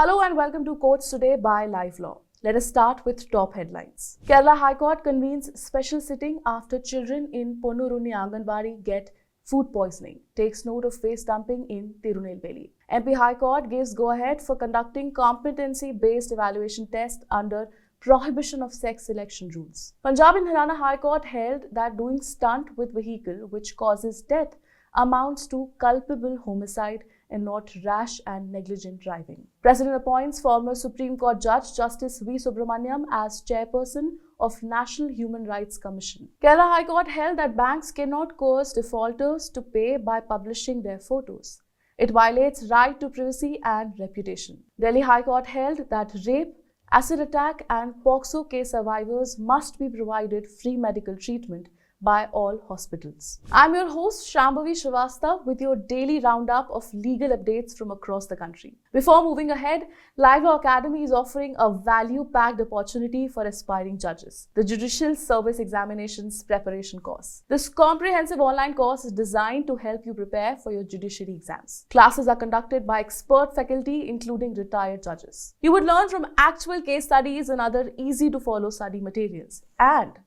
Hello and welcome to Courts Today by LiveLaw. Let us start with top headlines. Kerala High Court convenes special sitting after children in Ponnuruni Anganwadi get food poisoning. Takes note of waste dumping in Tirunelvel. MP High Court gives go-ahead for conducting competency-based evaluation test under Prohibition of sex selection rules. Punjab and Haryana High Court held that doing stunt with vehicle which causes death amounts to culpable homicide and not rash and negligent driving. President appoints former Supreme Court Judge Justice V. Subramanian as Chairperson of National Human Rights Commission. Kerala High Court held that banks cannot coerce defaulters to pay by publishing their photos. It violates right to privacy and reputation. Delhi High Court held that rape, acidattack and POCSO case survivors must be provided free medical treatment by all hospitals. I'm your host Shambhavi Shrivastava with your daily roundup of legal updates from across the country. Before moving ahead, LiveLaw Academy is offering a value-packed opportunity for aspiring judges, the Judicial Service Examinations Preparation Course. This comprehensive online course is designed to help you prepare for your judiciary exams. Classes are conducted by expert faculty including retired judges. You would learn from actual case studies and other easy-to-follow study materials. And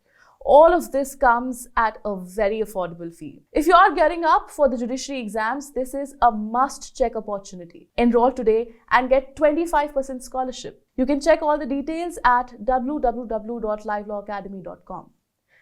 all of this comes at a very affordable fee. If you are gearing up for the judiciary exams, this is a must-check opportunity. Enroll today and get 25% scholarship. You can check all the details at www.livelawacademy.com.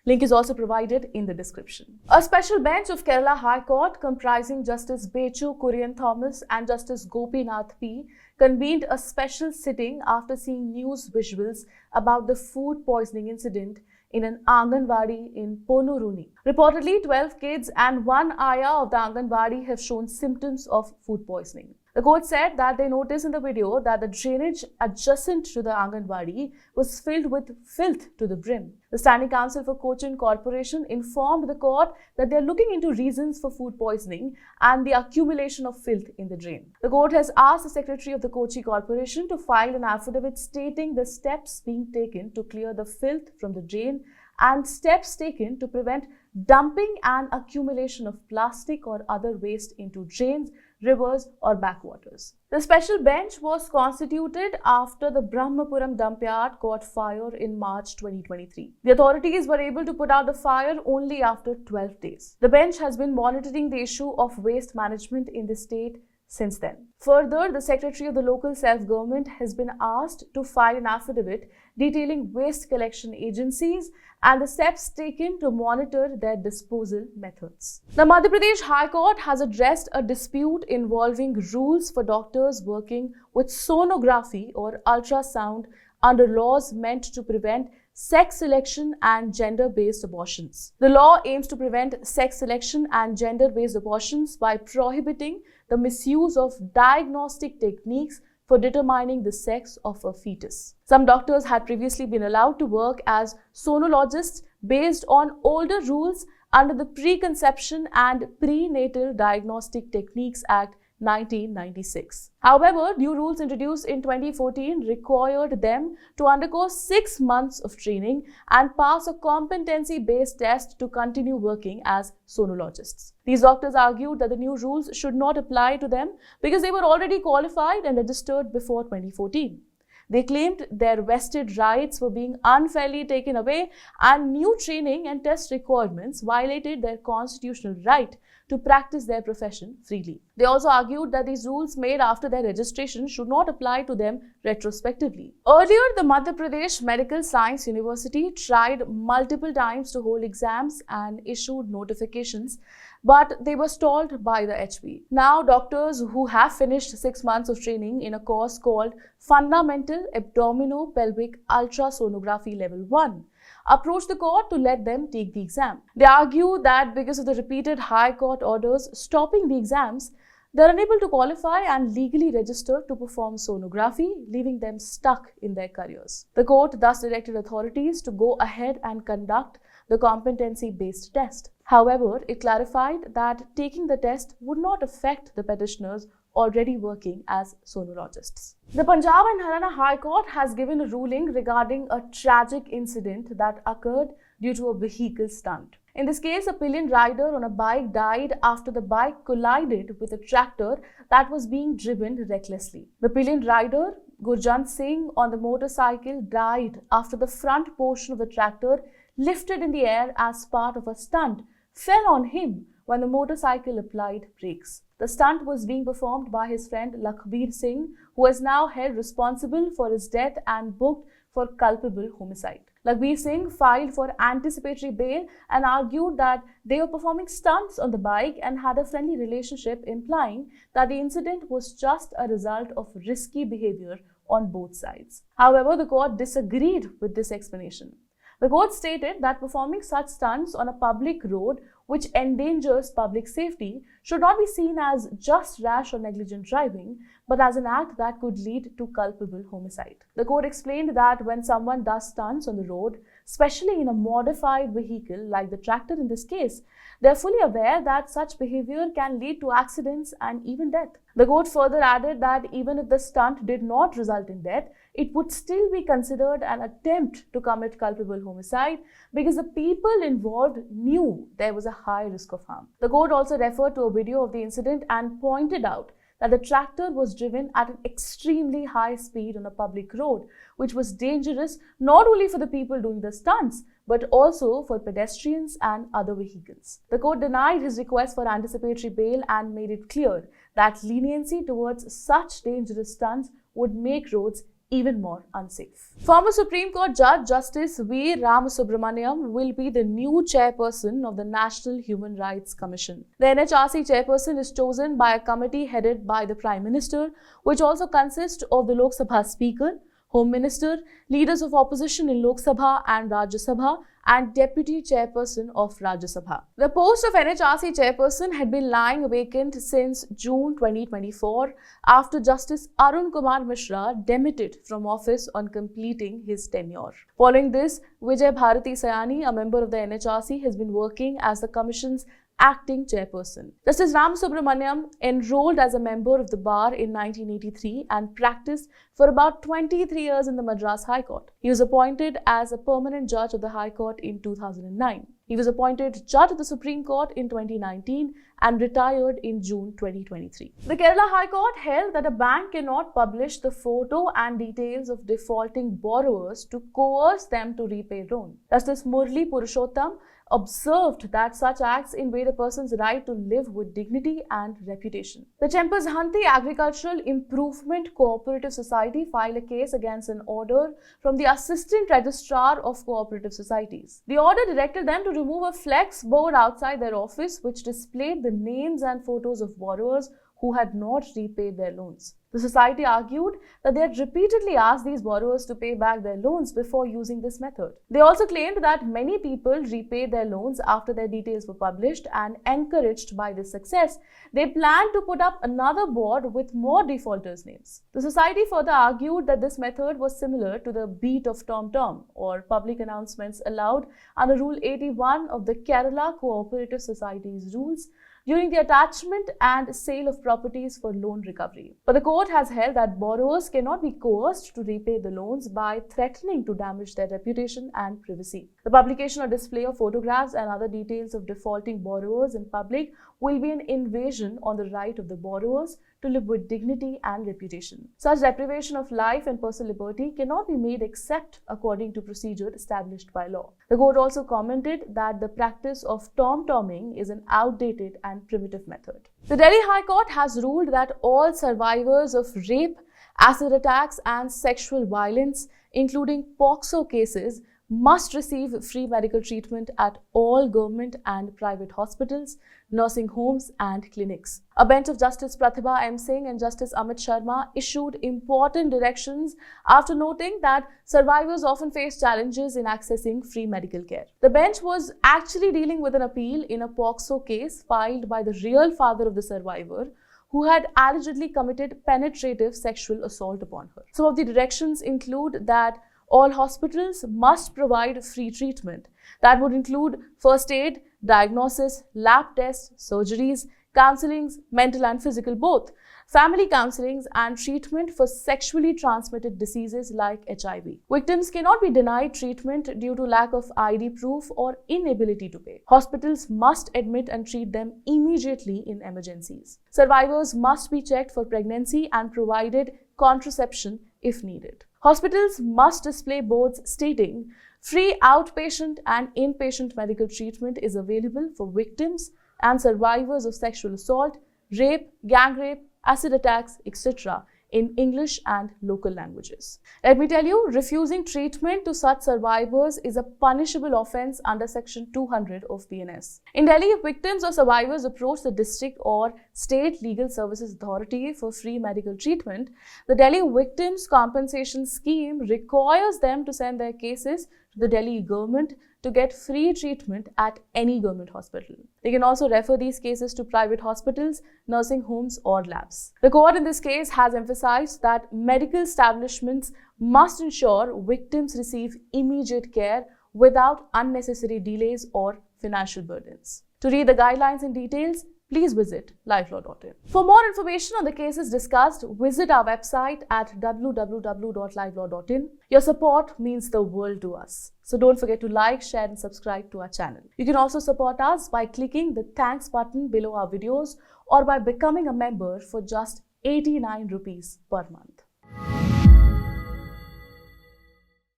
Link is also provided in the description. A special bench of Kerala High Court comprising Justice Bechu Kurian Thomas and Justice Gopinath P. convened a special sitting after seeing news visuals about the food poisoning incident in an Anganwadi in Ponnuruni. Reportedly, 12 kids and one ayah of the Anganwadi have shown symptoms of food poisoning. The court said that they noticed in the video that the drainage adjacent to the Anganwadi was filled with filth to the brim. The Standing Counsel for Cochin Corporation informed the court that they are looking into reasons for food poisoning and the accumulation of filth in the drain. The court has asked the Secretary of the Kochi Corporation to file an affidavit stating the steps being taken to clear the filth from the drain and steps taken to prevent dumping and accumulation of plastic or other waste into drains, rivers or backwaters. The special bench was constituted after the Brahmapuram dump yard caught fire in March 2023. The authorities were able to put out the fire only after 12 days. The bench has been monitoring the issue of waste management in the state since then. Further, the Secretary of the Local Self-Government has been asked to file an affidavit detailing waste collection agencies and the steps taken to monitor their disposal methods. The Madhya Pradesh High Court has addressed a dispute involving rules for doctors working with sonography or ultrasound under laws meant to prevent sex selection and gender-based abortions. The law aims to prevent sex selection and gender-based abortions by prohibiting the misuse of diagnostic techniques for determining the sex of a fetus. Some doctors had previously been allowed to work as sonologists based on older rules under the Preconception and Prenatal Diagnostic Techniques Act 1996. However, new rules introduced in 2014 required them to undergo 6 months of training and pass a competency-based test to continue working as sonologists. These doctors argued that the new rules should not apply to them because they were already qualified and registered before 2014. They claimed their vested rights were being unfairly taken away and new training and test requirements violated their constitutional right to practice their profession freely. They also argued that these rules made after their registration should not apply to them retrospectively. Earlier, the Madhya Pradesh Medical Science University tried multiple times to hold exams and issued notifications, but they were stalled by the HB. Now, doctors who have finished 6 months of training in a course called Fundamental Abdominopelvic Ultrasonography Level 1 approached the court to let them take the exam. They argue that because of the repeated High Court orders stopping the exams, they are unable to qualify and legally register to perform sonography, leaving them stuck in their careers. The court thus directed authorities to go ahead and conduct the competency-based test. However, it clarified that taking the test would not affect the petitioners already working as sonologists. The Punjab and Haryana High Court has given a ruling regarding a tragic incident that occurred due to a vehicle stunt. In this case, a pillion rider on a bike died after the bike collided with a tractor that was being driven recklessly. The pillion rider, Gurjant Singh, on the motorcycle died after the front portion of the tractor, lifted in the air as part of a stunt, fell on him when the motorcycle applied brakes. The stunt was being performed by his friend Lakhbir Singh, who is now held responsible for his death and booked for culpable homicide. Lakhbir Singh filed for anticipatory bail and argued that they were performing stunts on the bike and had a friendly relationship, implying that the incident was just a result of risky behavior on both sides. However, the court disagreed with this explanation. The court stated that performing such stunts on a public road which endangers public safety should not be seen as just rash or negligent driving, but as an act that could lead to culpable homicide. The court explained that when someone does stunts on the road, especially in a modified vehicle like the tractor in this case, they are fully aware that such behavior can lead to accidents and even death. The court further added that even if the stunt did not result in death, it would still be considered an attempt to commit culpable homicide because the people involved knew there was a high risk of harm. The court also referred to a video of the incident and pointed out that the tractor was driven at an extremely high speed on a public road, which was dangerous not only for the people doing the stunts, but also for pedestrians and other vehicles. The court denied his request for anticipatory bail and made it clear that leniency towards such dangerous stunts would make roads even more unsafe. Former Supreme Court Judge Justice V. Ramasubramanian will be the new chairperson of the National Human Rights Commission. The NHRC chairperson is chosen by a committee headed by the Prime Minister, which also consists of the Lok Sabha Speaker, Home Minister, leaders of opposition in Lok Sabha and Rajya Sabha, and Deputy Chairperson of Rajya Sabha. The post of NHRC Chairperson had been lying vacant since June 2024 after Justice Arun Kumar Mishra demitted from office on completing his tenure. Following this, Vijay Bharati Sayani, a member of the NHRC, has been working as the Commission's acting chairperson. Justice Ramasubramanian enrolled as a member of the bar in 1983 and practiced for about 23 years in the Madras High Court. He was appointed as a permanent judge of the High Court in 2009. He was appointed judge of the Supreme Court in 2019 and retired in June 2023. The Kerala High Court held that a bank cannot publish the photo and details of defaulting borrowers to coerce them to repay loan. Justice Murli Purushottam observed that such acts invade a person's right to live with dignity and reputation. The Chairperson Agricultural Improvement Cooperative Society filed a case against an order from the Assistant Registrar of Cooperative Societies. The order directed them to remove a flex board outside their office which displayed the names and photos of borrowers who had not repaid their loans. The society argued that they had repeatedly asked these borrowers to pay back their loans before using this method. They also claimed that many people repaid their loans after their details were published, and encouraged by this success, they planned to put up another board with more defaulters' names. The society further argued that this method was similar to the beat of Tom-Tom, or public announcements allowed under Rule 81 of the Kerala Cooperative Societies Rules during the attachment and sale of properties for loan recovery. But the court has held that borrowers cannot be coerced to repay the loans by threatening to damage their reputation and privacy. The publication or display of photographs and other details of defaulting borrowers in public will be an invasion on the right of the borrowers to live with dignity and reputation. Such deprivation of life and personal liberty cannot be made except according to procedure established by law. The court also commented that the practice of tom-tomming is an outdated and primitive method. The Delhi High Court has ruled that all survivors of rape, acid attacks and sexual violence, including POCSO cases, must receive free medical treatment at all government and private hospitals, nursing homes and clinics. A bench of Justice Pratibha M. Singh and Justice Amit Sharma issued important directions after noting that survivors often face challenges in accessing free medical care. The bench was actually dealing with an appeal in a POCSO case filed by the real father of the survivor, who had allegedly committed penetrative sexual assault upon her. Some of the directions include that all hospitals must provide free treatment. That would include first aid, diagnosis, lab tests, surgeries, counselings, mental and physical both. family counseling, and treatment for sexually transmitted diseases like HIV. Victims cannot be denied treatment due to lack of ID proof or inability to pay. Hospitals must admit and treat them immediately in emergencies. Survivors must be checked for pregnancy and provided contraception if needed. Hospitals must display boards stating free outpatient and inpatient medical treatment is available for victims and survivors of sexual assault, rape, gang rape, acid attacks, etc. in English and local languages. Let me tell you, refusing treatment to such survivors is a punishable offence under Section 200 of PNS. In Delhi, if victims or survivors approach the district or state legal services authority for free medical treatment, the Delhi Victims Compensation Scheme requires them to send their cases to the Delhi government to get free treatment at any government hospital. They can also refer these cases to private hospitals, nursing homes, or labs. The court in this case has emphasized that medical establishments must ensure victims receive immediate care without unnecessary delays or financial burdens. To read the guidelines in details, please visit LiveLaw.in. For more information on the cases discussed, visit our website at www.livelaw.in. Your support means the world to us. So don't forget to like, share and subscribe to our channel. You can also support us by clicking the thanks button below our videos or by becoming a member for just 89 rupees per month.